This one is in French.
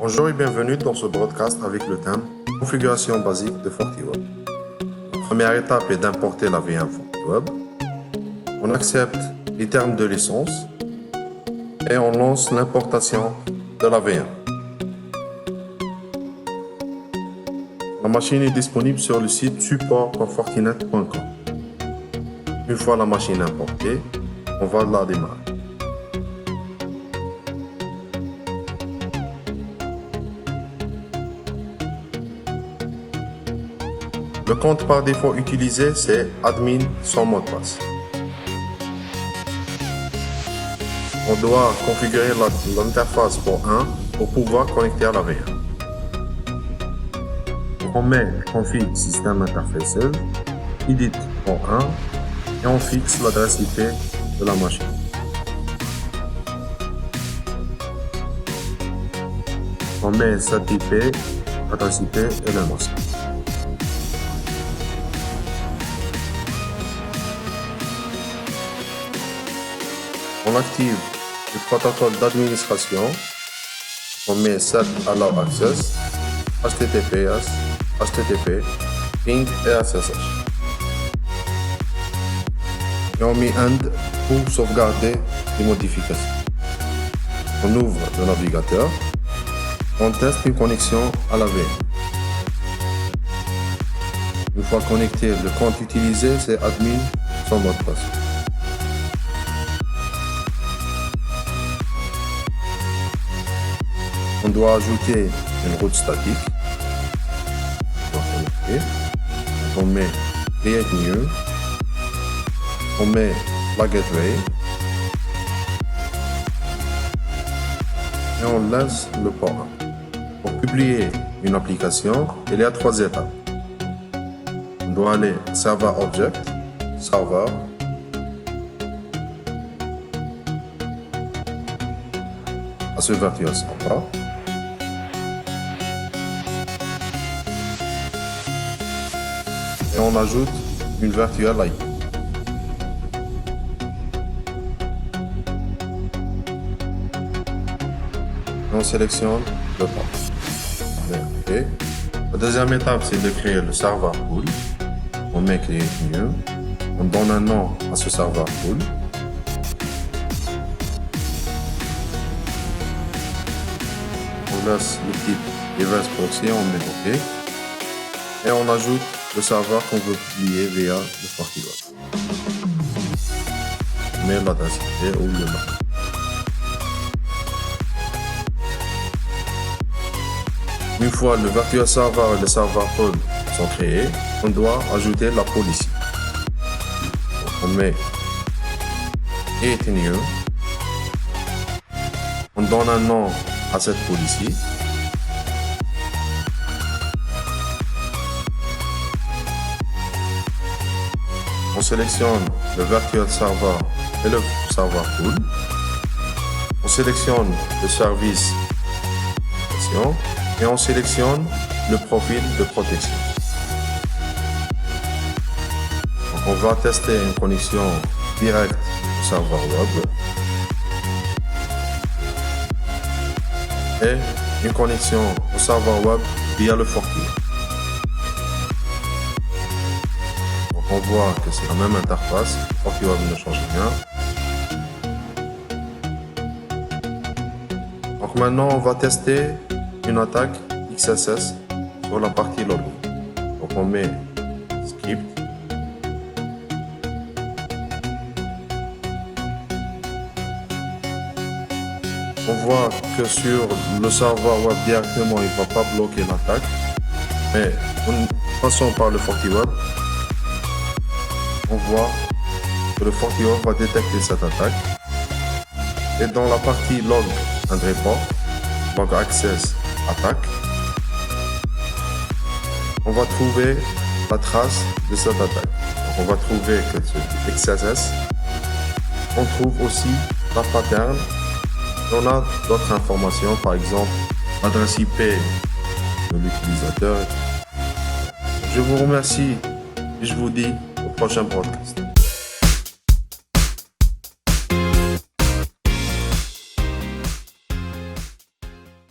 Bonjour et bienvenue dans ce broadcast avec le thème Configuration basique de FortiWeb. La première étape est d'importer la VM FortiWeb. On accepte les termes de licence et on lance l'importation de la VM. La machine est disponible sur le site support.fortinet.com. Une fois la machine importée, on va la démarrer. Le compte par défaut utilisé, c'est admin sans mot de passe. On doit configurer l'interface pour 1 pour pouvoir connecter à la VM. On met config system interfaces, edit pour 1 et on fixe l'adresse IP de la machine. On met cette IP, adresse IP et le masque. On active le protocole d'administration. On met set allow access, HTTPS, HTTP, ping et SSH. Et on met end pour sauvegarder les modifications. On ouvre le navigateur. On teste une connexion à la VM. Une fois connecté, le compte utilisé, c'est admin sans mot de passe. On doit ajouter une route statique. On met create new. On met la gateway. Et on laisse le port 1. Pour publier une application, il y a 3 étapes. On doit aller server object, server, à ce virtual server. Et on ajoute une virtual IP. Et on sélectionne le port. Okay. La deuxième étape, c'est de créer le serveur pool. On met create new. On donne un nom à ce serveur pool. On laisse le type device proxy, on met OK. Et on ajoute le serveur qu'on veut publier via le FortiWeb. On met l'adresse IP ou le nom. Une fois le virtual server et le serveur pool sont créés, on doit ajouter la policy. Donc on met create new. On donne un nom à cette policy. On sélectionne le virtual server et le serveur pool. On sélectionne le service et on sélectionne le profil de protection. Donc on va tester une connexion directe au serveur web et une connexion au serveur web via le FortiWeb. Donc on voit que c'est la même interface, FortiWeb ne change rien. Donc maintenant on va tester une attaque XSS sur la partie login. Donc on met script. On voit que sur le serveur web directement, il ne va pas bloquer l'attaque. Mais en passant par le FortiWeb, on voit que le FortiWeb va détecter cette attaque. Et dans la partie log and report, log access attaque, on va trouver la trace de cette attaque. Donc on va trouver que c'est XSS. On trouve aussi la pattern. On a d'autres informations, par exemple l'adresse IP de l'utilisateur. Je vous remercie et je vous dis au prochain podcast.